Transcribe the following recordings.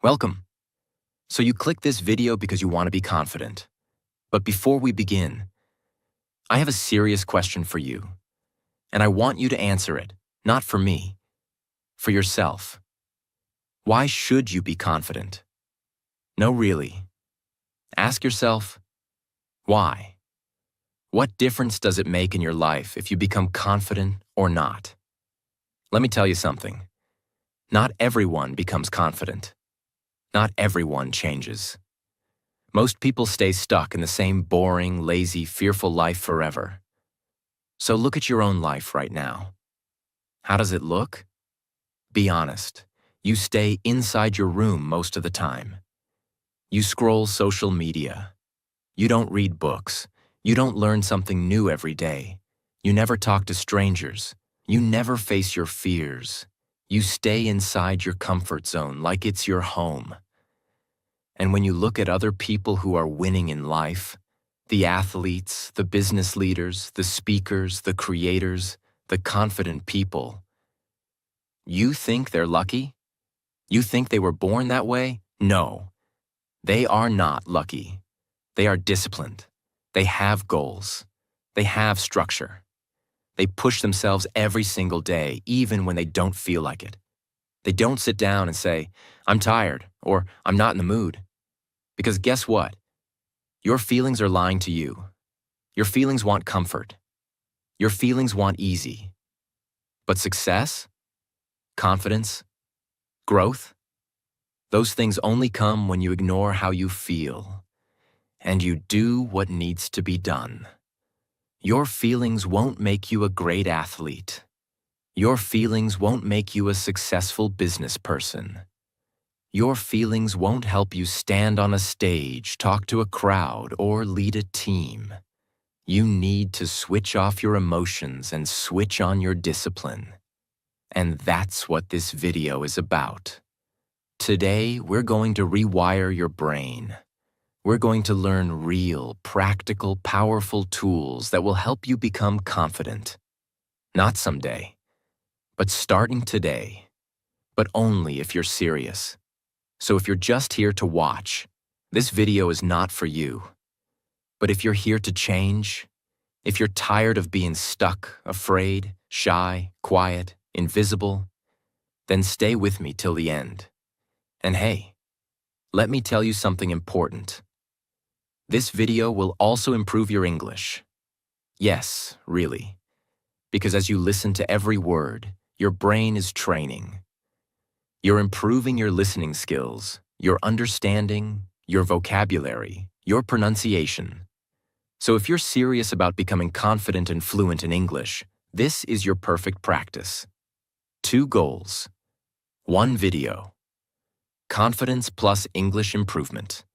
Welcome. So you click this video because you want to be confident. But before we begin, I have a serious question for you. And I want you to answer it, not for me, for yourself. Why should you be confident? No, really. Ask yourself, why? What difference does it make in your life if you become confident or not? Let me tell you something. Not everyone becomes confident. Not everyone changes. Most people stay stuck in the same boring, lazy, fearful life forever. So look at your own life right now. How does it look? Be honest. You stay inside your room most of the time. You scroll social media. You don't read books. You don't learn something new every day. You never talk to strangers. You never face your fears. You stay inside your comfort zone like it's your home. And when you look at other people who are winning in life, the athletes, the business leaders, the speakers, the creators, the confident people, you think they're lucky? You think they were born that way? No. They are not lucky. They are disciplined. They have goals. They have structure. They push themselves every single day, even when they don't feel like it. They don't sit down and say, "I'm tired," or "I'm not in the mood." Because guess what? Your feelings are lying to you. Your feelings want comfort. Your feelings want easy. But success, confidence, growth, those things only come when you ignore how you feel and you do what needs to be done. Your feelings won't make you a great athlete. Your feelings won't make you a successful business person. Your feelings won't help you stand on a stage, talk to a crowd, or lead a team. You need to switch off your emotions and switch on your discipline. And that's what this video is about. Today, we're going to rewire your brain. We're going to learn real, practical, powerful tools that will help you become confident. Not someday, but starting today. But only if you're serious. So if you're just here to watch, this video is not for you. But if you're here to change, if you're tired of being stuck, afraid, shy, quiet, invisible, then stay with me till the end. And hey, let me tell you something important. This video will also improve your English. Yes, really. Because as you listen to every word, your brain is training. You're improving your listening skills, your understanding, your vocabulary, your pronunciation. So if you're serious about becoming confident and fluent in English, this is your perfect practice. 2 goals. 1 video. Confidence plus English improvement.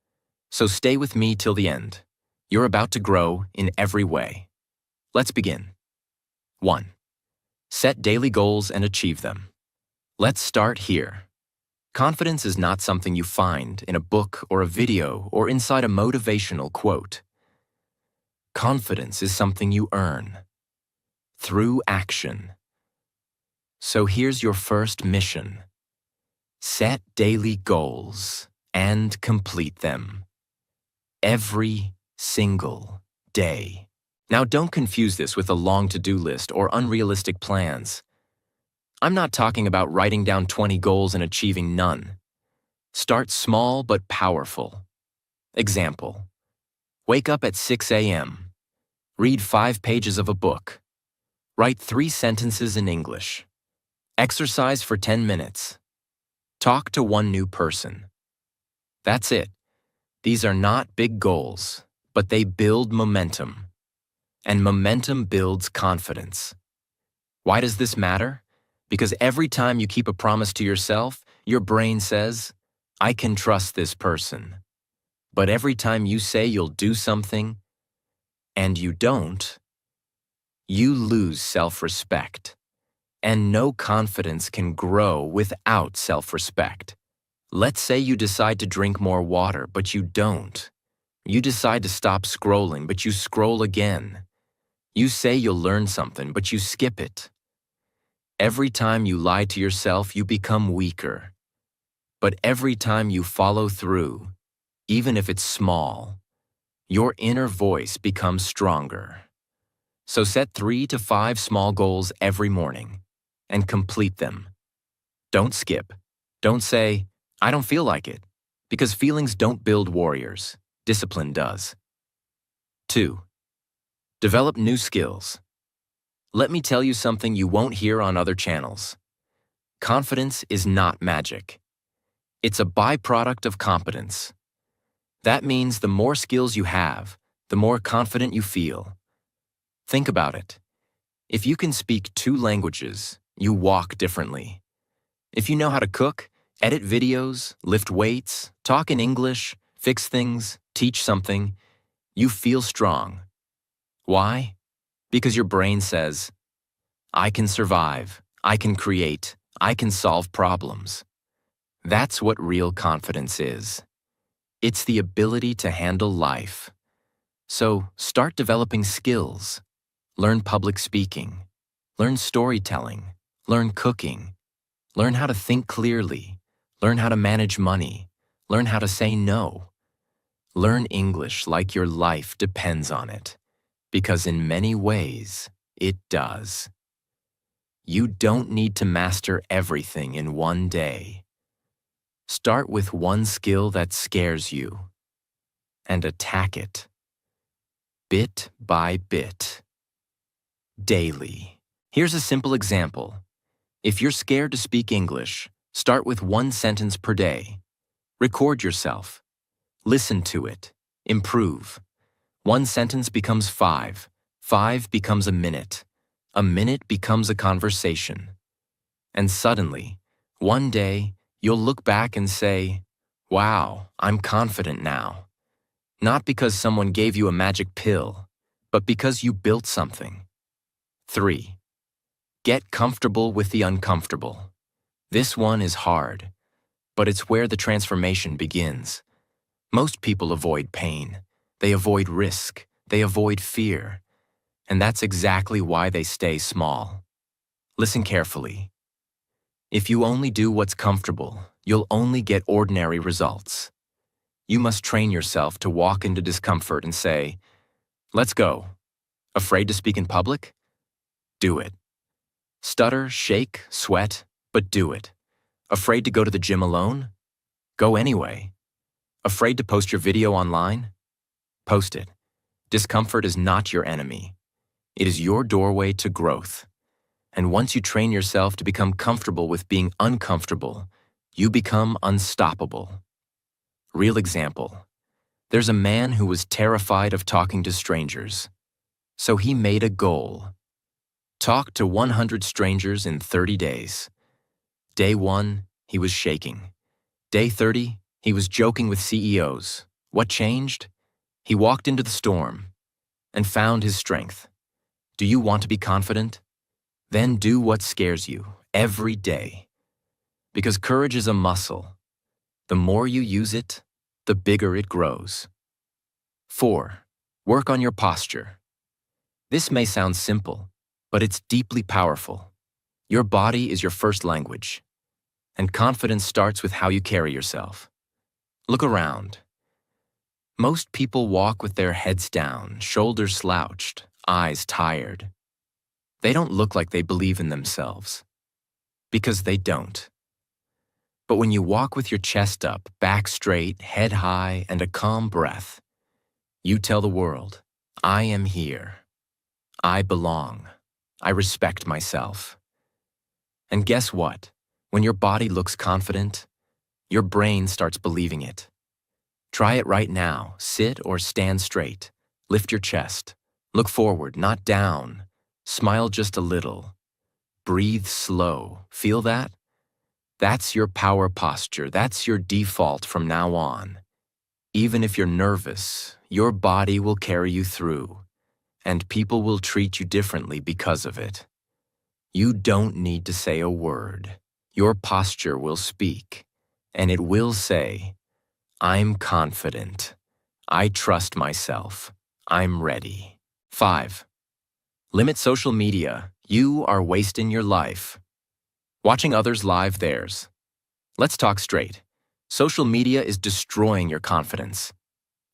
So stay with me till the end. You're about to grow in every way. Let's begin. 1. Set daily goals and achieve them. Let's start here. Confidence is not something you find in a book or a video or inside a motivational quote. Confidence is something you earn through action. So here's your first mission. Set daily goals and complete them. Every single day. Now don't confuse this with a long to-do list or unrealistic plans. I'm not talking about writing down 20 goals and achieving none. Start small but powerful. Example. Wake up at 6 a.m. Read 5 pages of a book. Write 3 sentences in English. Exercise for 10 minutes. Talk to 1 new person. That's it. These are not big goals, but they build momentum. And momentum builds confidence. Why does this matter? Because every time you keep a promise to yourself, your brain says, "I can trust this person." But every time you say you'll do something, and you don't, you lose self-respect. And no confidence can grow without self-respect. Let's say you decide to drink more water, but you don't. You decide to stop scrolling, but you scroll again. You say you'll learn something, but you skip it. Every time you lie to yourself, you become weaker. But every time you follow through, even if it's small, your inner voice becomes stronger. So set 3 to 5 small goals every morning and complete them. Don't skip. Don't say, I don't feel like it, because feelings don't build warriors. Discipline does. 2. Develop new skills. Let me tell you something you won't hear on other channels. Confidence is not magic. It's a byproduct of competence. That means the more skills you have, the more confident you feel. Think about it. If you can speak 2 languages, you walk differently. If you know how to cook, edit videos, lift weights, talk in English, fix things, teach something, you feel strong. Why? Because your brain says, I can survive, I can create, I can solve problems. That's what real confidence is. It's the ability to handle life. So start developing skills. Learn public speaking. Learn storytelling. Learn cooking. Learn how to think clearly. Learn how to manage money. Learn how to say no. Learn English like your life depends on it, because in many ways, it does. You don't need to master everything in one day. Start with one skill that scares you and attack it, bit by bit, daily. Here's a simple example. If you're scared to speak English, start with 1 sentence per day. Record yourself. Listen to it. Improve. 1 sentence becomes 5. 5 becomes a minute. A minute becomes a conversation. And suddenly, one day, you'll look back and say, wow, I'm confident now. Not because someone gave you a magic pill, but because you built something. 3. Get comfortable with the uncomfortable. This one is hard, but it's where the transformation begins. Most people avoid pain. They avoid risk. They avoid fear. And that's exactly why they stay small. Listen carefully. If you only do what's comfortable, you'll only get ordinary results. You must train yourself to walk into discomfort and say, let's go. Afraid to speak in public? Do it. Stutter, shake, sweat, but do it. Afraid to go to the gym alone? Go anyway. Afraid to post your video online? Post it. Discomfort is not your enemy. It is your doorway to growth. And once you train yourself to become comfortable with being uncomfortable, you become unstoppable. Real example. There's a man who was terrified of talking to strangers. So he made a goal. Talk to 100 strangers in 30 days. Day 1, he was shaking. Day 30, he was joking with CEOs. What changed? He walked into the storm and found his strength. Do you want to be confident? Then do what scares you every day. Because courage is a muscle. The more you use it, the bigger it grows. 4. Work on your posture. This may sound simple, but it's deeply powerful. Your body is your first language, and confidence starts with how you carry yourself. Look around. Most people walk with their heads down, shoulders slouched, eyes tired. They don't look like they believe in themselves, because they don't. But when you walk with your chest up, back straight, head high, and a calm breath, you tell the world, I am here. I belong. I respect myself. And guess what? When your body looks confident, your brain starts believing it. Try it right now. Sit or stand straight. Lift your chest. Look forward, not down. Smile just a little. Breathe slow. Feel that? That's your power posture. That's your default from now on. Even if you're nervous, your body will carry you through, and people will treat you differently because of it. You don't need to say a word. Your posture will speak, and it will say, I'm confident. I trust myself. I'm ready. 5. Limit social media. You are wasting your life. Watching others live theirs. Let's talk straight. Social media is destroying your confidence.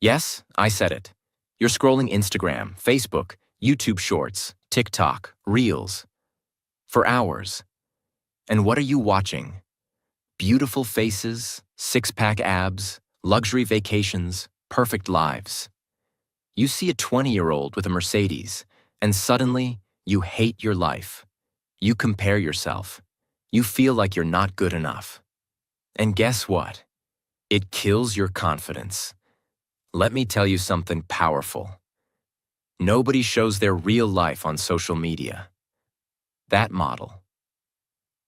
Yes, I said it. You're scrolling Instagram, Facebook, YouTube Shorts, TikTok, Reels for hours. And what are you watching? Beautiful faces, six-pack abs, luxury vacations, perfect lives. You see a 20-year-old with a Mercedes, and suddenly you hate your life. You compare yourself. You feel like you're not good enough. And guess what? It kills your confidence. Let me tell you something powerful. Nobody shows their real life on social media. That model.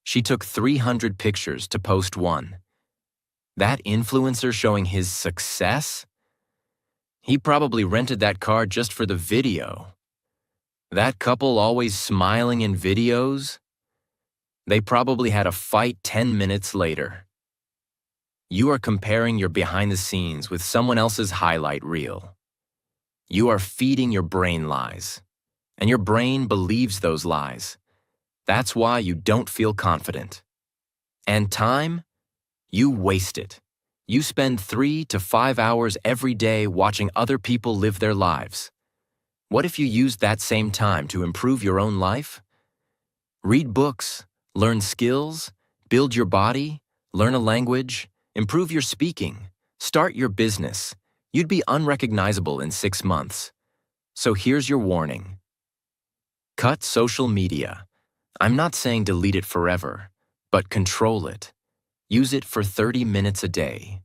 She took 300 pictures to post one. That influencer showing his success? He probably rented that car just for the video. That couple always smiling in videos? They probably had a fight 10 minutes later. You are comparing your behind the scenes with someone else's highlight reel. You are feeding your brain lies, and your brain believes those lies. That's why you don't feel confident. And time? You waste it. You spend 3 to 5 hours every day watching other people live their lives. What if you used that same time to improve your own life? Read books, learn skills, build your body, learn a language, improve your speaking, start your business. You'd be unrecognizable in 6 months. So here's your warning. Cut social media. I'm not saying delete it forever, but control it. Use it for 30 minutes a day.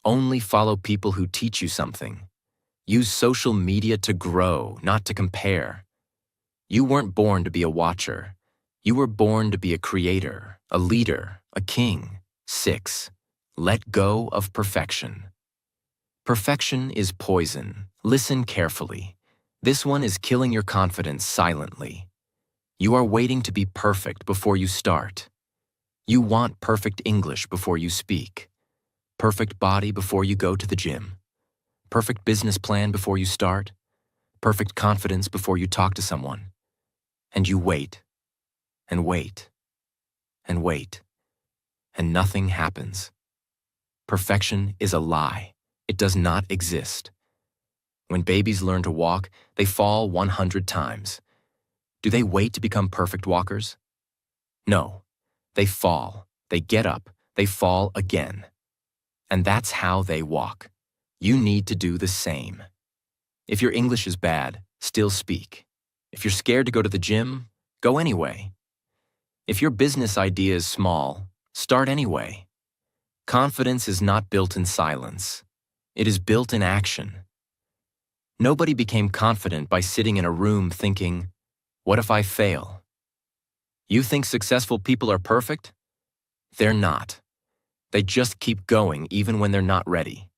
Only follow people who teach you something. Use social media to grow, not to compare. You weren't born to be a watcher. You were born to be a creator, a leader, a king. 6. Let go of perfection. Perfection is poison. Listen carefully. This one is killing your confidence silently. You are waiting to be perfect before you start. You want perfect English before you speak. Perfect body before you go to the gym. Perfect business plan before you start. Perfect confidence before you talk to someone. And you wait, and wait, and wait, and nothing happens. Perfection is a lie. It does not exist. When babies learn to walk, they fall 100 times. Do they wait to become perfect walkers? No. They fall, they get up, they fall again. And that's how they walk. You need to do the same. If your English is bad, still speak. If you're scared to go to the gym, go anyway. If your business idea is small, start anyway. Confidence is not built in silence. It is built in action. Nobody became confident by sitting in a room thinking, what if I fail? You think successful people are perfect? They're not. They just keep going even when they're not ready.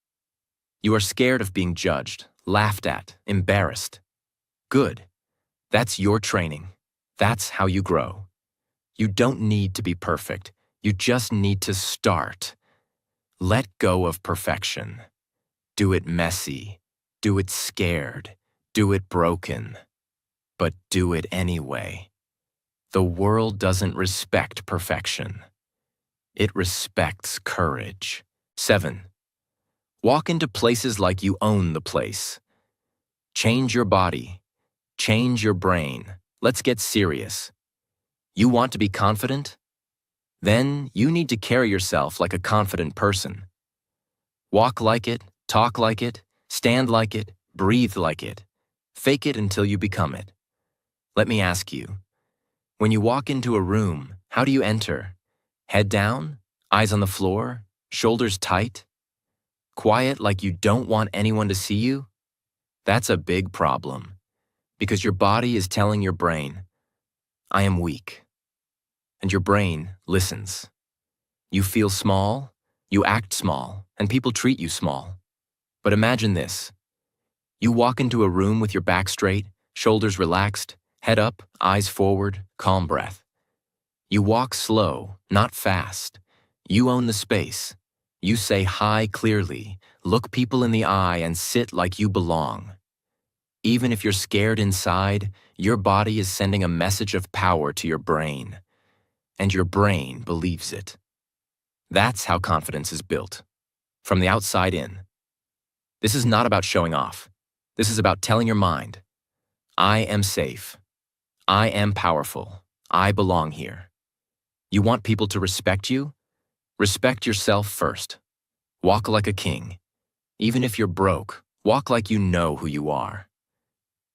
You are scared of being judged, laughed at, embarrassed. Good. That's your training. That's how you grow. You don't need to be perfect. You just need to start. Let go of perfection. Do it messy. Do it scared. Do it broken. But do it anyway. The world doesn't respect perfection. It respects courage. 7. Walk into places like you own the place. Change your body. Change your brain. Let's get serious. You want to be confident? Then you need to carry yourself like a confident person. Walk like it, talk like it, stand like it, breathe like it. Fake it until you become it. Let me ask you, when you walk into a room, how do you enter? Head down? Eyes on the floor? Shoulders tight? Quiet like you don't want anyone to see you? That's a big problem, because your body is telling your brain, I am weak. And your brain listens. You feel small, you act small, and people treat you small. But imagine this. You walk into a room with your back straight, shoulders relaxed, head up, eyes forward, calm breath. You walk slow, not fast. You own the space. You say hi clearly, look people in the eye, and sit like you belong. Even if you're scared inside, your body is sending a message of power to your brain. And your brain believes it. That's how confidence is built. from the outside in. This is not about showing off. This is about telling your mind, I am safe. I am powerful. I belong here. You want people to respect you? Respect yourself first. Walk like a king. Even if you're broke, walk like you know who you are.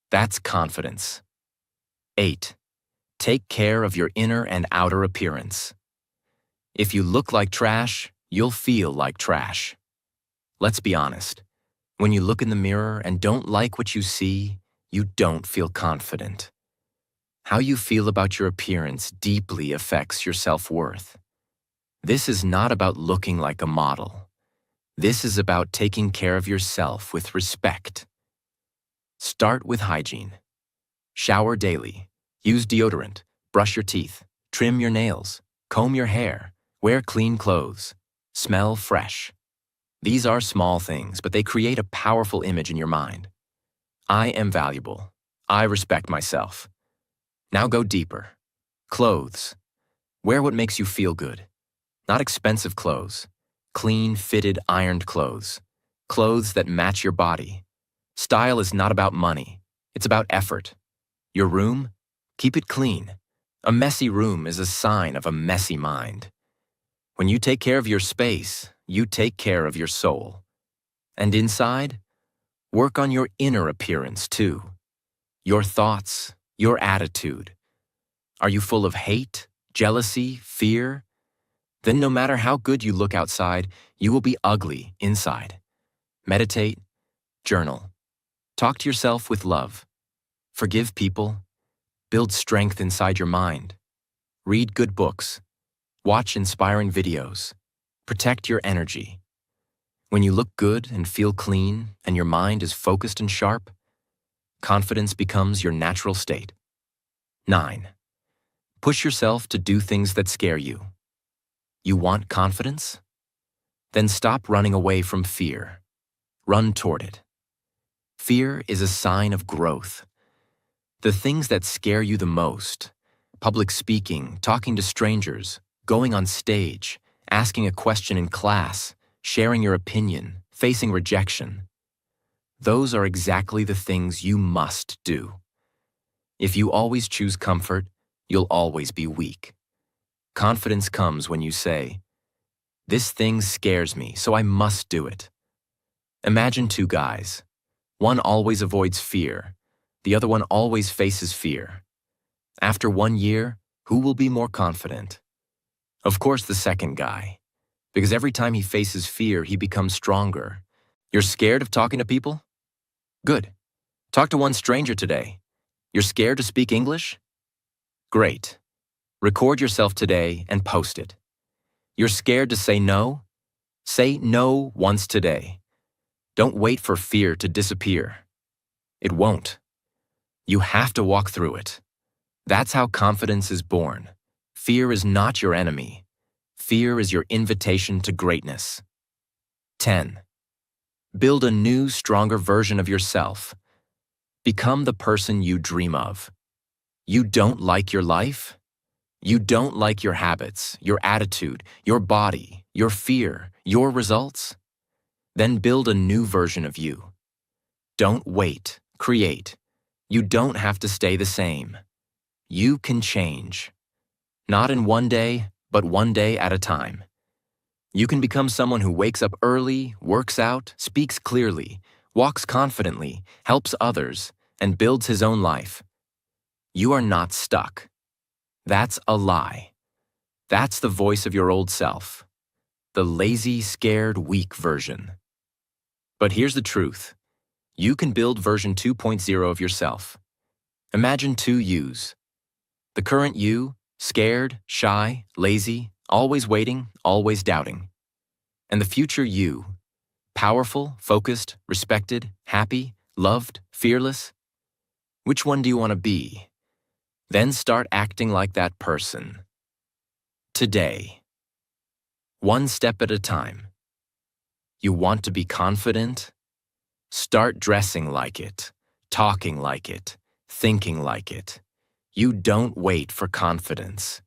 That's confidence. 8. Take care of your inner and outer appearance. If you look like trash, you'll feel like trash. Let's be honest. When you look in the mirror and don't like what you see, you don't feel confident. How you feel about your appearance deeply affects your self-worth. This is not about looking like a model. This is about taking care of yourself with respect. Start with hygiene. Shower daily. Use deodorant. Brush your teeth. Trim your nails. Comb your hair. Wear clean clothes. Smell fresh. These are small things, but they create a powerful image in your mind. I am valuable. I respect myself. Now go deeper. Clothes. Wear what makes you feel good. Not expensive clothes. Clean, fitted, ironed clothes. Clothes that match your body. Style is not about money. It's about effort. Your room? Keep it clean. A messy room is a sign of a messy mind. When you take care of your space, you take care of your soul. And inside, work on your inner appearance too. Your thoughts, your attitude. Are you full of hate, jealousy, fear? Then no matter how good you look outside, you will be ugly inside. Meditate, journal. Talk to yourself with love. Forgive people. Build strength inside your mind. Read good books. Watch inspiring videos. Protect your energy. When you look good and feel clean and your mind is focused and sharp, confidence becomes your natural state. 9. Push yourself to do things that scare you. You want confidence? Then stop running away from fear. Run toward it. Fear is a sign of growth. The things that scare you the most, public speaking, talking to strangers, going on stage, asking a question in class, sharing your opinion, facing rejection, those are exactly the things you must do. If you always choose comfort, you'll always be weak. Confidence comes when you say, this thing scares me, so I must do it. Imagine two guys. One always avoids fear. The other one always faces fear. After 1 year, who will be more confident? Of course, the second guy. Because every time he faces fear, he becomes stronger. You're scared of talking to people? Good. Talk to one stranger today. You're scared to speak English? Great. Record yourself today and post it. You're scared to say no? Say no once today. Don't wait for fear to disappear. It won't. You have to walk through it. That's how confidence is born. Fear is not your enemy. Fear is your invitation to greatness. 10. Build a new, stronger version of yourself. Become the person you dream of. You don't like your life? You don't like your habits, your attitude, your body, your fear, your results? Then build a new version of you. Don't wait, create. You don't have to stay the same. You can change. Not in 1 day, but 1 day at a time. You can become someone who wakes up early, works out, speaks clearly, walks confidently, helps others, and builds his own life. You are not stuck. That's a lie. That's the voice of your old self. The lazy, scared, weak version. But here's the truth. You can build version 2.0 of yourself. Imagine 2 yous. The current you, scared, shy, lazy, always waiting, always doubting. And the future you, powerful, focused, respected, happy, loved, fearless. Which one do you want to be? Then start acting like that person. Today. 1 step at a time. You want to be confident? Start dressing like it, talking like it, thinking like it. You don't wait for confidence.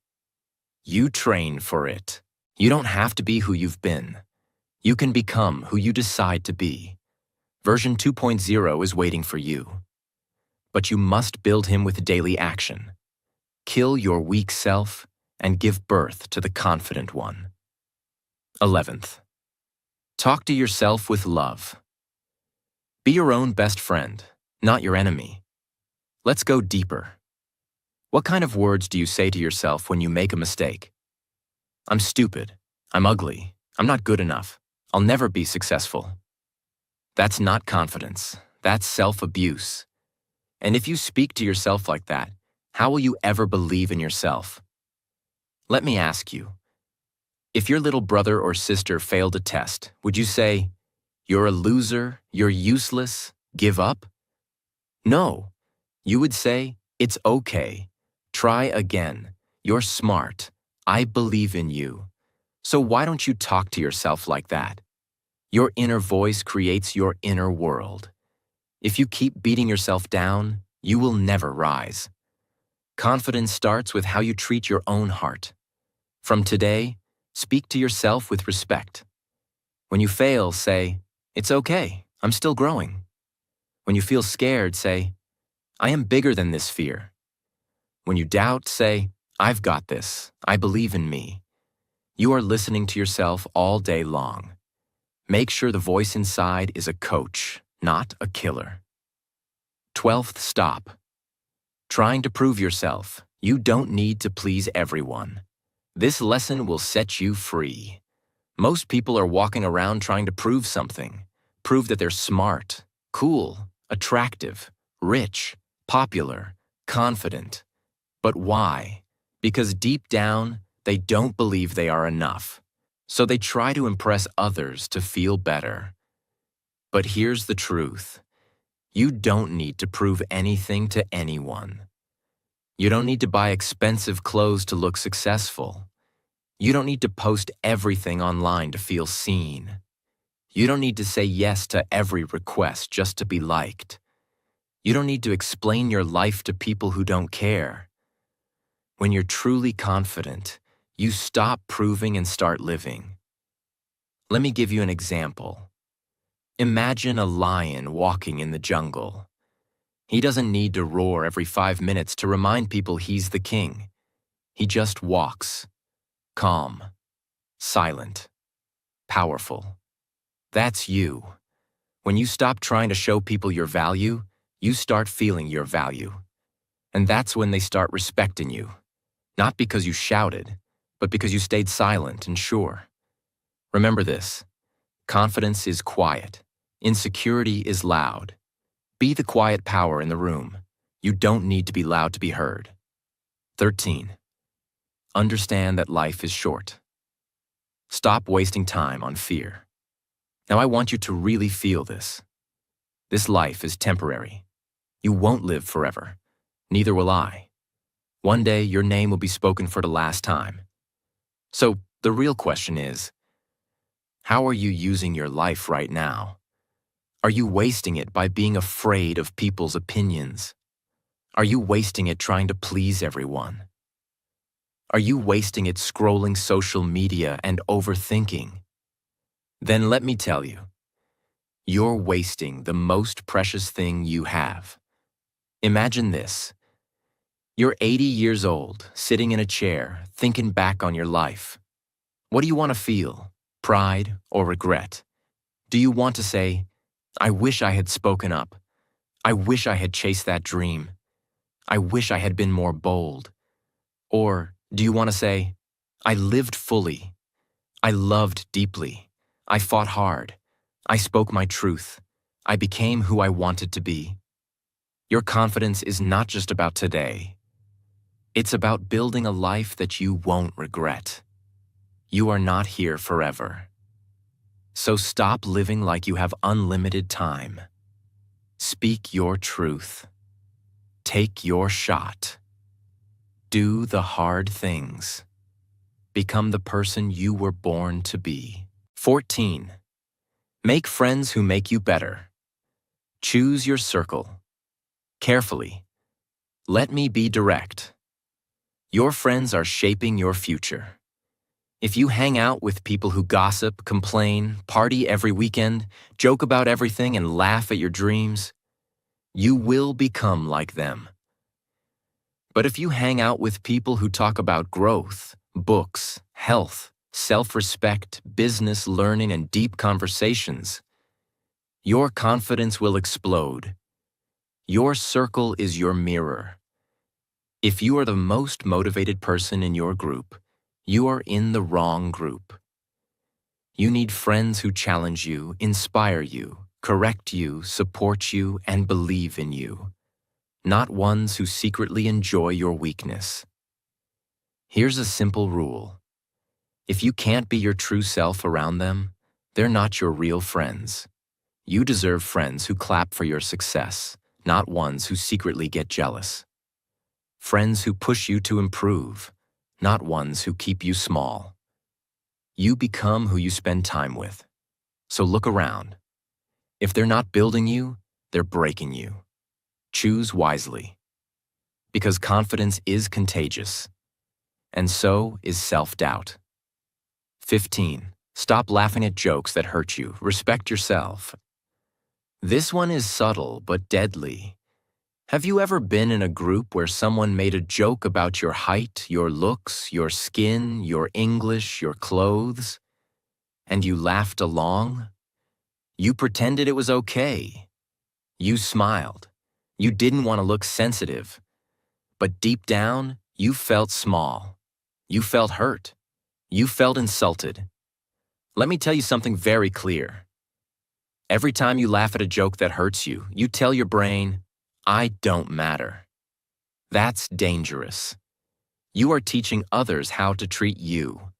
You train for it. You don't have to be who you've been. You can become who you decide to be. Version 2.0 is waiting for you. But you must build him with daily action. Kill your weak self and give birth to the confident one. 11th. Talk to yourself with love. Be your own best friend, not your enemy. Let's go deeper. What kind of words do you say to yourself when you make a mistake? I'm stupid. I'm ugly. I'm not good enough. I'll never be successful. That's not confidence. That's self-abuse. And if you speak to yourself like that, how will you ever believe in yourself? Let me ask you, if your little brother or sister failed a test, would you say, "You're a loser, you're useless, give up"? No. You would say, "It's okay. Try again. You're smart. I believe in you." So why don't you talk to yourself like that? Your inner voice creates your inner world. If you keep beating yourself down, you will never rise. Confidence starts with how you treat your own heart. From today, speak to yourself with respect. When you fail, say, "It's okay, I'm still growing." When you feel scared, say, "I am bigger than this fear." When you doubt, say, "I've got this, I believe in me." You are listening to yourself all day long. Make sure the voice inside is a coach, not a killer. 12th stop. Trying to prove yourself. You don't need to please everyone. This lesson will set you free. Most people are walking around trying to prove something. Prove that they're smart, cool, attractive, rich, popular, confident. But why? Because deep down, they don't believe they are enough. So they try to impress others to feel better. But here's the truth. You don't need to prove anything to anyone. You don't need to buy expensive clothes to look successful. You don't need to post everything online to feel seen. You don't need to say yes to every request just to be liked. You don't need to explain your life to people who don't care. When you're truly confident, you stop proving and start living. Let me give you an example. Imagine a lion walking in the jungle. He doesn't need to roar every 5 minutes to remind people he's the king. He just walks, calm, silent, powerful. That's you. When you stop trying to show people your value, you start feeling your value. And that's when they start respecting you. Not because you shouted, but because you stayed silent and sure. Remember this. Confidence is quiet. Insecurity is loud. Be the quiet power in the room. You don't need to be loud to be heard. 13. Understand that life is short. Stop wasting time on fear. Now I want you to really feel this. This life is temporary. You won't live forever. Neither will I. One day your name will be spoken for the last time. So the real question is, how are you using your life right now? Are you wasting it by being afraid of people's opinions? Are you wasting it trying to please everyone? Are you wasting it scrolling social media and overthinking? Then let me tell you, you're wasting the most precious thing you have. Imagine this. You're 80 years old, sitting in a chair, thinking back on your life. What do you want to feel? Pride or regret? Do you want to say, "I wish I had spoken up. I wish I had chased that dream. I wish I had been more bold"? Or do you want to say, "I lived fully. I loved deeply. I fought hard. I spoke my truth. I became who I wanted to be"? Your confidence is not just about today. It's about building a life that you won't regret. You are not here forever. So stop living like you have unlimited time. Speak your truth. Take your shot. Do the hard things. Become the person you were born to be. 14. Make friends who make you better. Choose your circle. Carefully. Let me be direct. Your friends are shaping your future. If you hang out with people who gossip, complain, party every weekend, joke about everything, and laugh at your dreams, you will become like them. But if you hang out with people who talk about growth, books, health, self-respect, business, learning, and deep conversations, your confidence will explode. Your circle is your mirror. If you are the most motivated person in your group, you are in the wrong group. You need friends who challenge you, inspire you, correct you, support you, and believe in you, not ones who secretly enjoy your weakness. Here's a simple rule. If you can't be your true self around them, they're not your real friends. You deserve friends who clap for your success, not ones who secretly get jealous. Friends who push you to improve, not ones who keep you small. You become who you spend time with. So look around. If they're not building you, they're breaking you. Choose wisely. Because confidence is contagious, and so is self-doubt. 15. Stop laughing at jokes that hurt you. Respect yourself. This one is subtle but deadly. Have you ever been in a group where someone made a joke about your height, your looks, your skin, your English, your clothes, and you laughed along? You pretended it was okay. You smiled. You didn't want to look sensitive. But deep down, you felt small. You felt hurt. You felt insulted. Let me tell you something very clear. Every time you laugh at a joke that hurts you, you tell your brain, I don't matter. That's dangerous. You are teaching others how to treat you.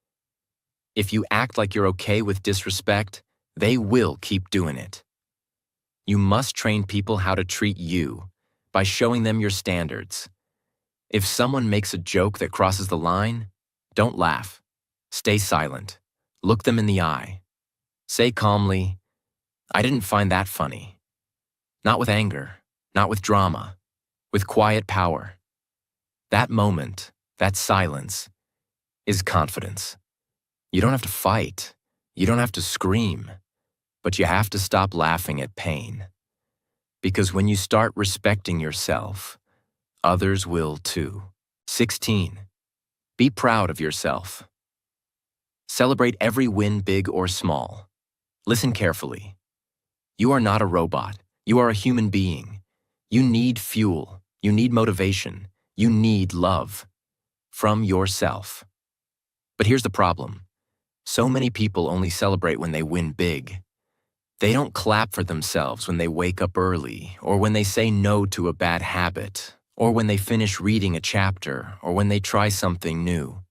If you act like you're okay with disrespect, they will keep doing it. You must train people how to treat you by showing them your standards. If someone makes a joke that crosses the line, don't laugh. Stay silent. Look them in the eye. Say calmly, I didn't find that funny. Not with anger, not with drama, with quiet power. That moment, that silence, is confidence. You don't have to fight. You don't have to scream. But you have to stop laughing at pain. Because when you start respecting yourself, others will too. 16. Be proud of yourself. Celebrate every win, big or small. Listen carefully. You are not a robot. You are a human being. You need fuel. You need motivation. You need love from yourself. But here's the problem. So many people only celebrate when they win big. They don't clap for themselves when they wake up early, or when they say no to a bad habit, or when they finish reading a chapter, or when they try something new.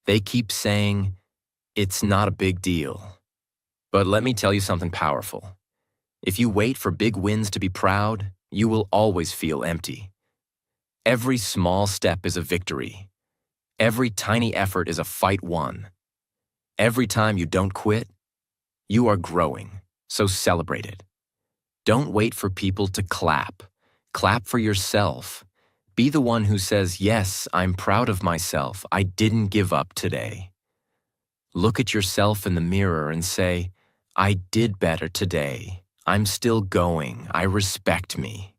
They keep saying, it's not a big deal. But let me tell you something powerful. If you wait for big wins to be proud, you will always feel empty. Every small step is a victory. Every tiny effort is a fight won. Every time you don't quit, you are growing, so celebrate it. Don't wait for people to clap. Clap for yourself. Be the one who says, yes, I'm proud of myself. I didn't give up today. Look at yourself in the mirror and say, I did better today. I'm still going. I respect me.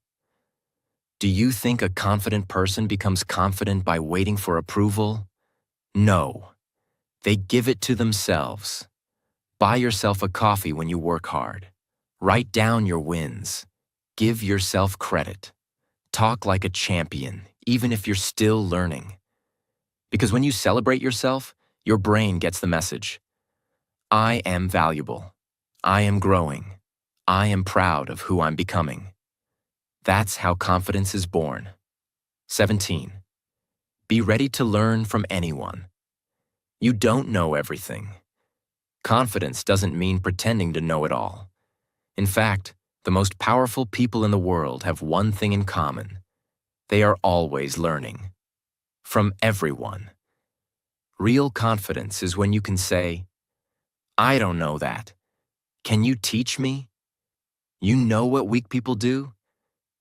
Do you think a confident person becomes confident by waiting for approval? No. They give it to themselves. Buy yourself a coffee when you work hard. Write down your wins. Give yourself credit. Talk like a champion, even if you're still learning. Because when you celebrate yourself, your brain gets the message. I am valuable. I am growing. I am proud of who I'm becoming. That's how confidence is born. 17. Be ready to learn from anyone. You don't know everything. Confidence doesn't mean pretending to know it all. In fact, the most powerful people in the world have one thing in common. They are always learning. From everyone. Real confidence is when you can say, I don't know that. Can you teach me? You know what weak people do?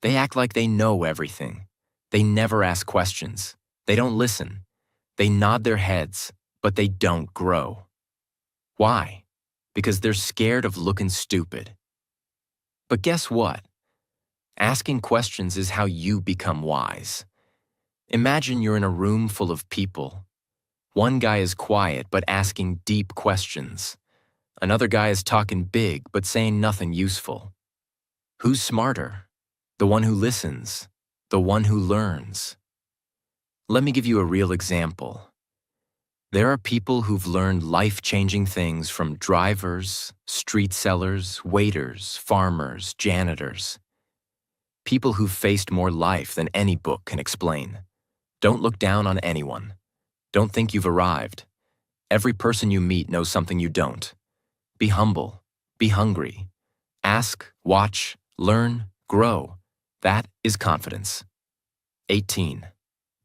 They act like they know everything. They never ask questions. They don't listen. They nod their heads, but they don't grow. Why? Because they're scared of looking stupid. But guess what? Asking questions is how you become wise. Imagine you're in a room full of people. One guy is quiet but asking deep questions. Another guy is talking big but saying nothing useful. Who's smarter? The one who listens, the one who learns. Let me give you a real example. There are people who've learned life-changing things from drivers, street sellers, waiters, farmers, janitors. People who've faced more life than any book can explain. Don't look down on anyone. Don't think you've arrived. Every person you meet knows something you don't. Be humble. Be hungry. Ask, watch, learn, grow. That is confidence. 18.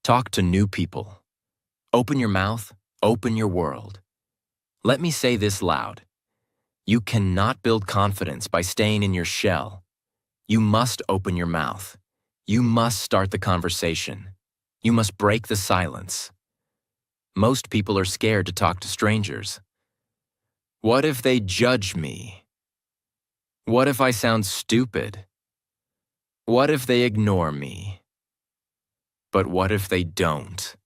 Talk to new people. Open your mouth. Open your world. Let me say this loud. You cannot build confidence by staying in your shell. You must open your mouth. You must start the conversation. You must break the silence. Most people are scared to talk to strangers. What if they judge me? What if I sound stupid? What if they ignore me? But what if they don't?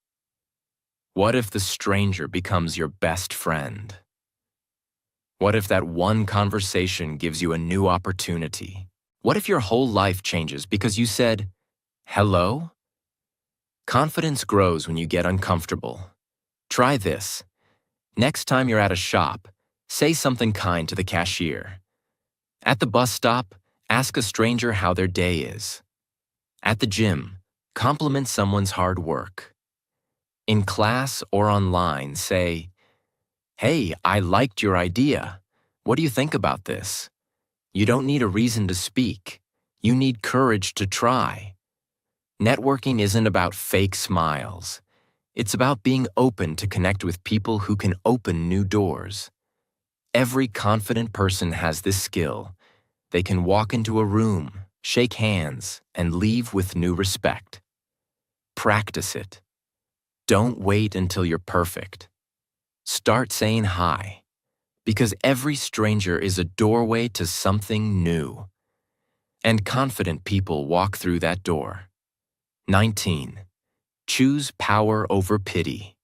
What if the stranger becomes your best friend? What if that one conversation gives you a new opportunity? What if your whole life changes because you said, hello? Confidence grows when you get uncomfortable. Try this. Next time you're at a shop, say something kind to the cashier. At the bus stop, ask a stranger how their day is. At the gym, compliment someone's hard work. In class or online, say, hey, I liked your idea. What do you think about this? You don't need a reason to speak. You need courage to try. Networking isn't about fake smiles. It's about being open to connect with people who can open new doors. Every confident person has this skill. They can walk into a room, shake hands, and leave with new respect. Practice it. Don't wait until you're perfect. Start saying hi, because every stranger is a doorway to something new. And confident people walk through that door. 19. Choose power over pity.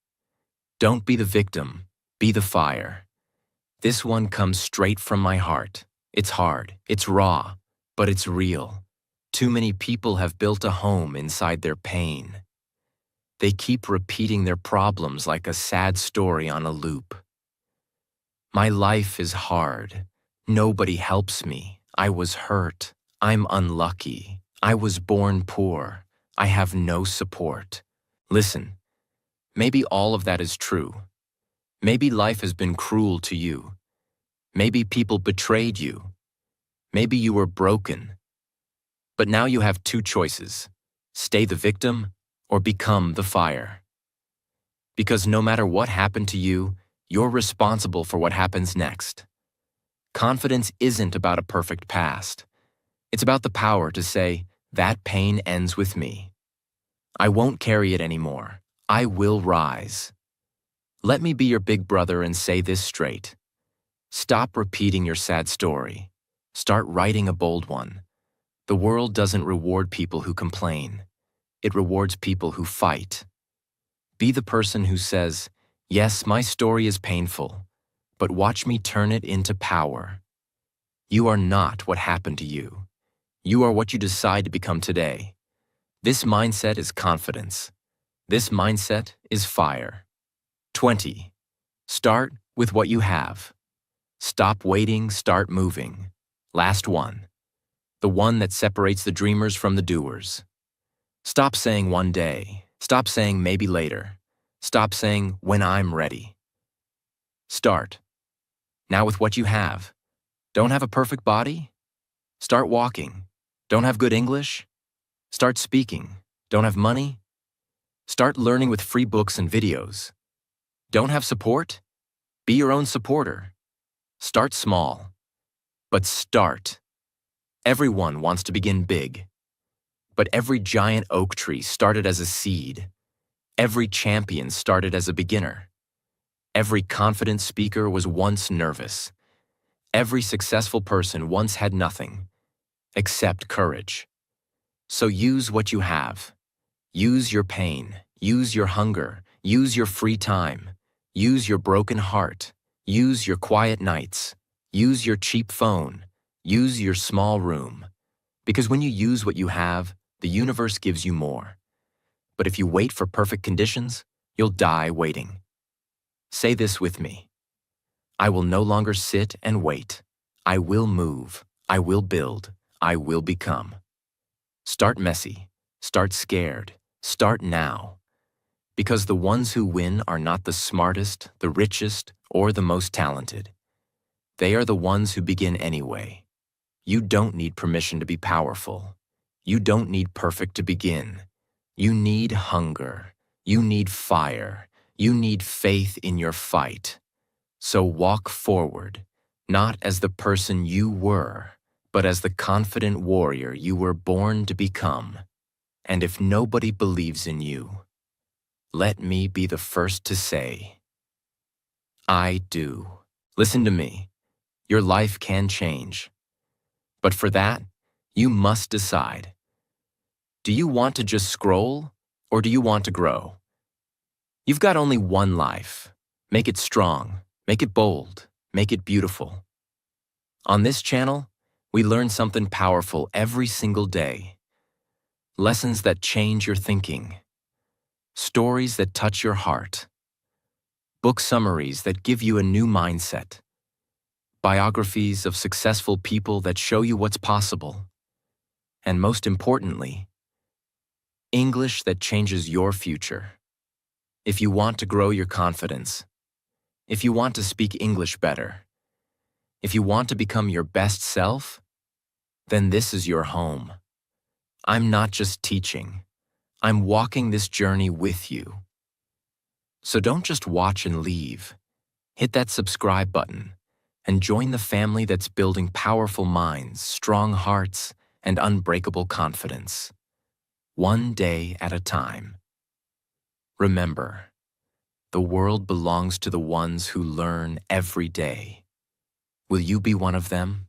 Don't be the victim, be the fire. This one comes straight from my heart. It's hard, it's raw, but it's real. Too many people have built a home inside their pain. They keep repeating their problems like a sad story on a loop. My life is hard. Nobody helps me. I was hurt. I'm unlucky. I was born poor. I have no support. Listen, maybe all of that is true. Maybe life has been cruel to you. Maybe people betrayed you. Maybe you were broken. But now you have two choices: stay the victim or become the fire. Because no matter what happened to you, you're responsible for what happens next. Confidence isn't about a perfect past. It's about the power to say, that pain ends with me. I won't carry it anymore. I will rise. Let me be your big brother and say this straight. Stop repeating your sad story. Start writing a bold one. The world doesn't reward people who complain. It rewards people who fight. Be the person who says, yes, my story is painful, but watch me turn it into power. You are not what happened to you. You are what you decide to become today. This mindset is confidence. This mindset is fire. 20. Start with what you have. Stop waiting, start moving. Last one. The one that separates the dreamers from the doers. Stop saying one day. Stop saying maybe later. Stop saying when I'm ready. Start. Now with what you have. Don't have a perfect body? Start walking. Don't have good English? Start speaking. Don't have money? Start learning with free books and videos. Don't have support? Be your own supporter. Start small. But start. Everyone wants to begin big. But every giant oak tree started as a seed. Every champion started as a beginner. Every confident speaker was once nervous. Every successful person once had nothing except courage. So use what you have. Use your pain. Use your hunger. Use your free time. Use your broken heart. Use your quiet nights. Use your cheap phone. Use your small room. Because when you use what you have, the universe gives you more. But if you wait for perfect conditions, you'll die waiting. Say this with me. I will no longer sit and wait. I will move. I will build. I will become. Start messy. Start scared. Start now. Because the ones who win are not the smartest, the richest, or the most talented. They are the ones who begin anyway. You don't need permission to be powerful. You don't need perfect to begin. You need hunger. You need fire. You need faith in your fight. So walk forward, not as the person you were, but as the confident warrior you were born to become. And if nobody believes in you, let me be the first to say, I do. Listen to me. Your life can change. But for that, you must decide. Do you want to just scroll, or do you want to grow? You've got only one life. Make it strong. Make it bold. Make it beautiful. On this channel, we learn something powerful every single day. Lessons that change your thinking. Stories that touch your heart. Book summaries that give you a new mindset. Biographies of successful people that show you what's possible. And most importantly, English that changes your future. If you want to grow your confidence, if you want to speak English better, if you want to become your best self, then this is your home. I'm not just teaching. I'm walking this journey with you. So don't just watch and leave. Hit that subscribe button and join the family that's building powerful minds, strong hearts, and unbreakable confidence. One day at a time. Remember, the world belongs to the ones who learn every day. Will you be one of them?